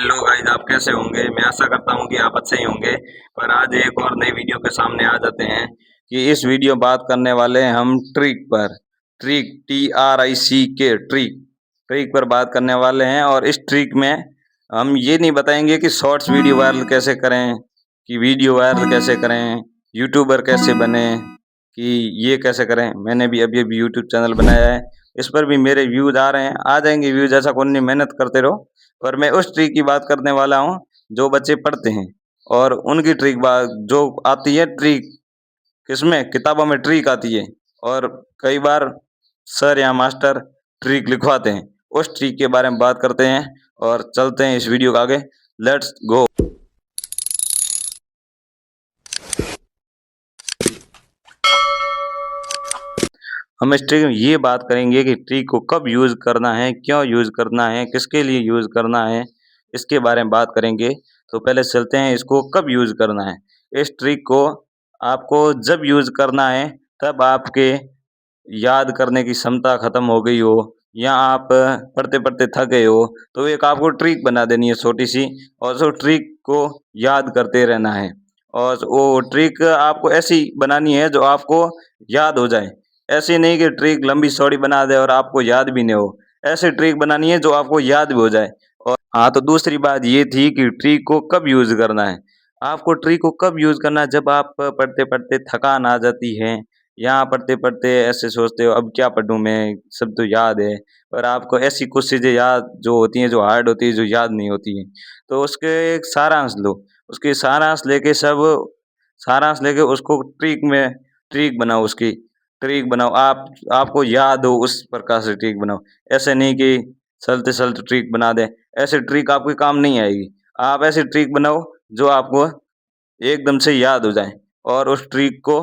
Hello guys, आप कैसे होंगे। मैं आशा करता हूं कि आप अच्छे ही होंगे। पर आज एक और नई वीडियो के सामने आ जाते हैं कि इस वीडियो बात करने वाले हैं हम ट्रिक पर। ट्रिक TRICK ट्रिक ट्रिक पर बात करने वाले हैं। और इस ट्रिक में हम ये नहीं बताएंगे कि शॉर्ट्स वीडियो वायरल कैसे करें, कि वीडियो वायरल कैसे करें, यूट्यूबर कैसे बने, कि ये कैसे करें। मैंने भी अभी अभी यूट्यूब चैनल बनाया है, इस पर भी मेरे व्यूज आ रहे हैं, आ जाएंगे व्यूज, ऐसा कौन नहीं, मेहनत करते रहो। पर मैं उस ट्रिक की बात करने वाला हूँ जो बच्चे पढ़ते हैं, और उनकी ट्रिक बात जो आती है। ट्रिक किसमें, किताबों में ट्रिक आती है, और कई बार सर या मास्टर ट्रिक लिखवाते हैं। उस ट्रिक के बारे में बात करते हैं और चलते हैं इस वीडियो को आगे। Let's go. हम इस ट्रिक में ये बात करेंगे कि ट्रिक को कब यूज़ करना है, क्यों यूज़ करना है, किसके लिए यूज़ करना है, इसके बारे में बात करेंगे। तो पहले चलते हैं इसको कब यूज़ करना है। इस ट्रिक को आपको जब यूज़ करना है, तब आपके याद करने की क्षमता खत्म हो गई हो, या आप पढ़ते पढ़ते थक गए हो, तो एक आपको ट्रिक बना देनी है छोटी सी, और उस ट्रिक को याद करते रहना है। और वो ट्रिक आपको ऐसी बनानी है जो आपको याद हो जाए। ऐसी नहीं कि ट्रिक लंबी चौड़ी बना दे और आपको याद भी नहीं हो। ऐसी ट्रिक बनानी है जो आपको याद भी हो जाए। और हाँ, तो दूसरी बात ये थी कि ट्रिक को कब यूज़ करना है। आपको ट्रिक को कब यूज़ करना है, जब आप पढ़ते पढ़ते थकान आ जाती है, या पढ़ते पढ़ते ऐसे सोचते हो अब क्या पढ़ूं मैं, सब तो याद है, पर आपको ऐसी कुछ चीज़ें याद जो होती हैं, जो हार्ड होती है, जो याद नहीं होती हैं। तो उसके एक सारांश लो, उसके सारांश लेके उसको ट्रिक बनाओ, उसकी ट्रिक बनाओ। आपको याद हो उस प्रकार से ट्रिक बनाओ। ऐसे नहीं कि चलते चलते ट्रिक बना दें, ऐसे ट्रिक आपके काम नहीं आएगी। आप ऐसी ट्रिक बनाओ जो आपको एकदम से याद हो जाए, और उस ट्रिक को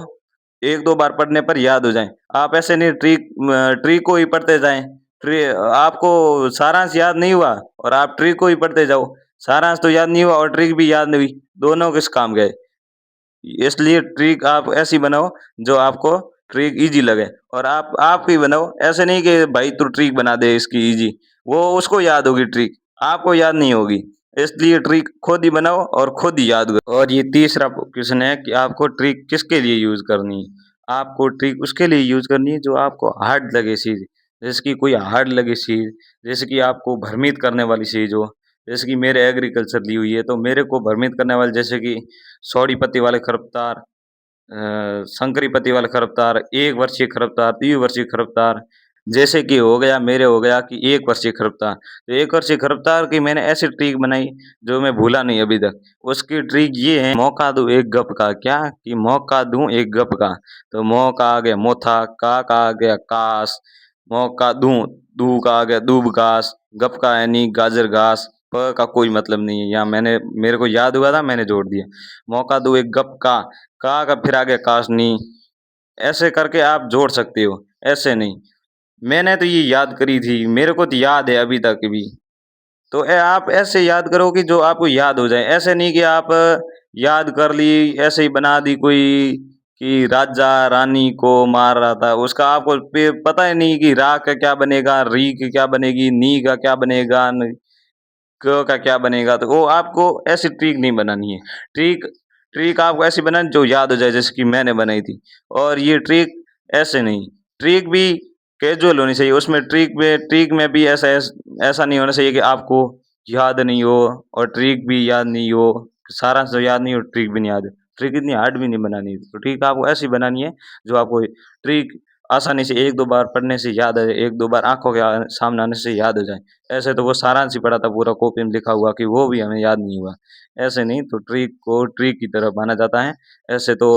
एक दो बार पढ़ने पर याद हो जाए। आप ऐसे नहीं ट्रिक को ही पढ़ते जाएं। आपको सारांश याद नहीं हुआ और आप ट्रिक को ही पढ़ते जाओ, सारांश तो याद नहीं हुआ और ट्रिक भी याद नहीं हुई, दोनों किस काम गए। इसलिए ट्रिक आप ऐसी बनाओ जो आपको ट्रिक इजी लगे, और आप ही बनाओ। ऐसे नहीं कि भाई तू ट्रिक बना दे इसकी इजी, वो उसको याद होगी ट्रिक, आपको याद नहीं होगी। इसलिए ट्रिक खुद ही बनाओ और खुद ही याद करो। और ये तीसरा क्वेश्चन है कि आपको ट्रिक किसके लिए यूज करनी है। आपको ट्रिक उसके लिए यूज करनी है जो आपको हार्ड लगे चीज, जैसे कि कोई हार्ड लगे चीज, जैसे कि आपको भ्रमित करने वाली चीज हो। जैसे कि मेरे एग्रीकल्चर ली हुई है, तो मेरे को भ्रमित करने वाले, जैसे कि सौड़ी पत्ती वाले खरपतवार, संकरी पत्ती वाले खरपतवार, 1 वर्षीय खरपतवार, 3 वर्षीय खरपतवार। जैसे कि हो गया कि 1 वर्षीय खरपतवार, तो 1 वर्षीय खरपतवार की मैंने ऐसी ट्रिक बनाई जो मैं भूला नहीं अभी तक। उसकी ट्रिक ये है, मौका दूं एक गप का, क्या कि मौका दूं एक गप का। तो मौ का आ गया मोथा, का आ गया कास, मौका दूं, दू का आ गया दूब घास, गप का यानी गाजर घास, प का कोई मतलब नहीं है, यहाँ मैंने, मेरे को याद हुआ था मैंने जोड़ दिया। मौका दो एक गप का फिर आ गया काशनी। ऐसे करके आप जोड़ सकते हो, ऐसे नहीं। मैंने तो ये याद करी थी, मेरे को तो याद है अभी तक भी। तो आप ऐसे याद करो कि जो आपको याद हो जाए। ऐसे नहीं कि आप याद कर ली, ऐसे ही बना दी कोई, कि राजा रानी को मार रहा था, उसका आपको पता ही नहीं कि रा का क्या बनेगा, री की क्या बनेगी, नी का क्या बनेगा, क का क्या बनेगा। तो वो आपको ऐसी ट्रिक नहीं बनानी है। ट्रिक ट्रिक आपको ऐसी बनानी जो याद हो जाए, जैसे कि मैंने बनाई थी। और ये ट्रिक ऐसे नहीं, ट्रिक भी कैजुअल होनी चाहिए। उसमें ट्रिक में भी ऐसा नहीं होना चाहिए कि आपको याद नहीं हो और ट्रिक भी याद नहीं हो, सारा जो याद नहीं हो, ट्रिक भी नहीं याद हो। ट्रिक इतनी हार्ड भी नहीं बनानी है। तो ट्रिक आपको ऐसी बनानी है जो आपको ट्रिक आसानी से 1-2 बार पढ़ने से याद आ जाए, 1-2 बार आँखों के सामने आने से याद हो जाए। ऐसे तो वो सारांश ही पढ़ा था पूरा कॉपी में लिखा हुआ, कि वो भी हमें याद नहीं हुआ। ऐसे नहीं, तो ट्रिक को ट्रिक की तरह माना जाता है। ऐसे तो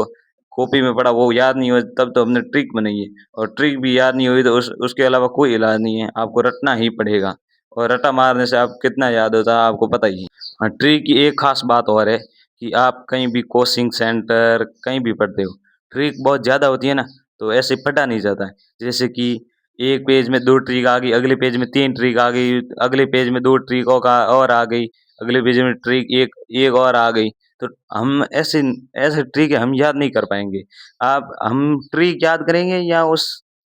कॉपी में पढ़ा वो याद नहीं हुआ, तब तो हमने ट्रिक बनाई है। और ट्रिक भी याद नहीं हुई तो उसके अलावा कोई इलाज नहीं है, आपको रटना ही पड़ेगा। और रटा मारने से आप कितना याद होता है आपको पता ही है। हाँ, ट्रिक की एक खास बात और है कि आप कहीं भी कोचिंग सेंटर कहीं भी पढ़ते हो, ट्रिक बहुत ज़्यादा होती है ना, तो ऐसे पढ़ा नहीं जाता है। जैसे कि एक पेज में 2 ट्रिक आ गई, अगले पेज में 3 ट्रिक आ गई, अगले पेज में 2 ट्रिकों का और आ गई, अगले पेज में ट्रिक एक एक और आ गई। तो हम ऐसे ऐसे ट्रिक हम याद नहीं कर पाएँगे। आप हम ट्रिक याद करेंगे या उस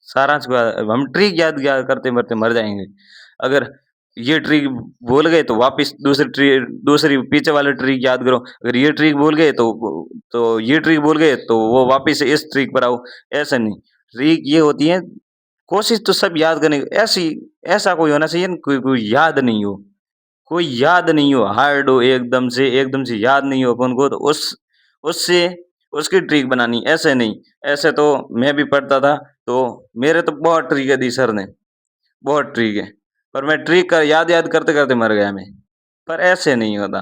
सारांश को हम ट्रिक याद करते-करते मर जाएँगे। अगर ये ट्रिक भूल गए तो वापस दूसरी पीछे वाले ट्रिक याद करो। अगर ये ट्रिक भूल गए तो ये ट्रिक भूल गए तो वो वापस इस ट्रिक पर आओ। ऐसा नहीं, ट्रिक ये होती है, कोशिश तो सब याद करने की, ऐसी ऐसा कोई होना चाहिए ना, कोई याद नहीं हो, कोई याद नहीं हो, हार्ड हो एकदम से याद नहीं हो अपन को, तो उससे उसकी ट्रिक बनानी, ऐसे नहीं। ऐसे तो मैं भी पढ़ता था, तो मेरे तो बहुत ट्रिक दी सर ने, बहुत ट्रिक है, पर मैं ट्रिक का याद करते करते मर गया मैं। पर ऐसे नहीं होता,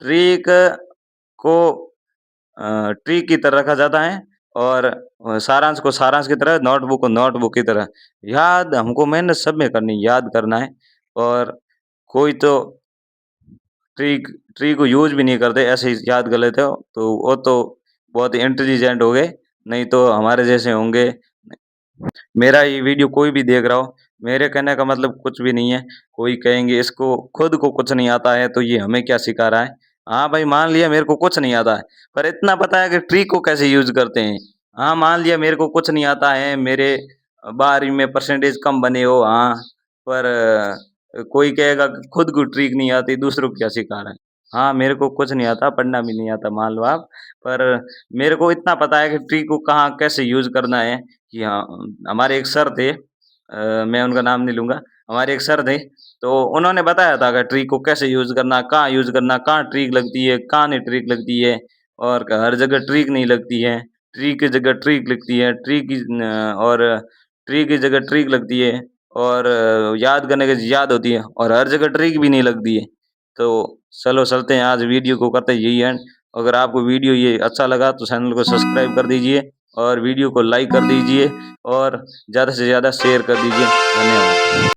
ट्रिक को ट्रिक की तरह रखा जाता है, और सारांश को सारांश की तरह, नोटबुक को नोटबुक की तरह। याद हमको मेहनत सब में करनी, याद करना है। और कोई तो ट्रिक ट्रिक को यूज भी नहीं करते, ऐसे ही याद कर लेते हो, तो वो तो बहुत इंटेलिजेंट हो गए, नहीं तो हमारे जैसे होंगे। मेरा ये वीडियो कोई भी देख रहा हो, मेरे कहने का मतलब कुछ भी नहीं है। कोई कहेंगे इसको खुद को कुछ नहीं आता है, तो ये हमें क्या सिखा रहा है। हाँ भाई, मान लिया मेरे को कुछ नहीं आता है, पर इतना पता है कि ट्रिक को कैसे यूज करते हैं। हाँ, मान लिया मेरे को कुछ नहीं आता है, मेरे 12वीं में परसेंटेज कम बने हो, हाँ, पर कोई कहेगा कि खुद को ट्रिक नहीं आती, दूसरों को क्या सिखा रहा है। हाँ, मेरे को कुछ नहीं आता, पढ़ना भी नहीं आता, मान लो आप, पर मेरे को इतना पता है कि ट्रिक को कहाँ कैसे यूज करना है। कि हाँ, हमारे एक सर थे, मैं उनका नाम नहीं लूँगा। हमारे एक सर थे, तो उन्होंने बताया था कि ट्रिक को कैसे यूज़ करना, कहाँ यूज़ करना, कहाँ ट्रिक लगती है, कहाँ नहीं ट्रिक लगती है, और हर जगह ट्रिक नहीं लगती है। ट्रिक की जगह ट्रिक लगती है, और ट्रिक की जगह ट्रिक लगती है, और याद करने की याद होती है, और हर जगह ट्रिक भी नहीं लगती है। तो चलो चलते हैं, आज वीडियो को करते हैं यही एंड। अगर आपको वीडियो ये अच्छा लगा तो चैनल को सब्सक्राइब कर दीजिए, और वीडियो को लाइक कर दीजिए, और ज़्यादा से ज़्यादा शेयर कर दीजिए। धन्यवाद।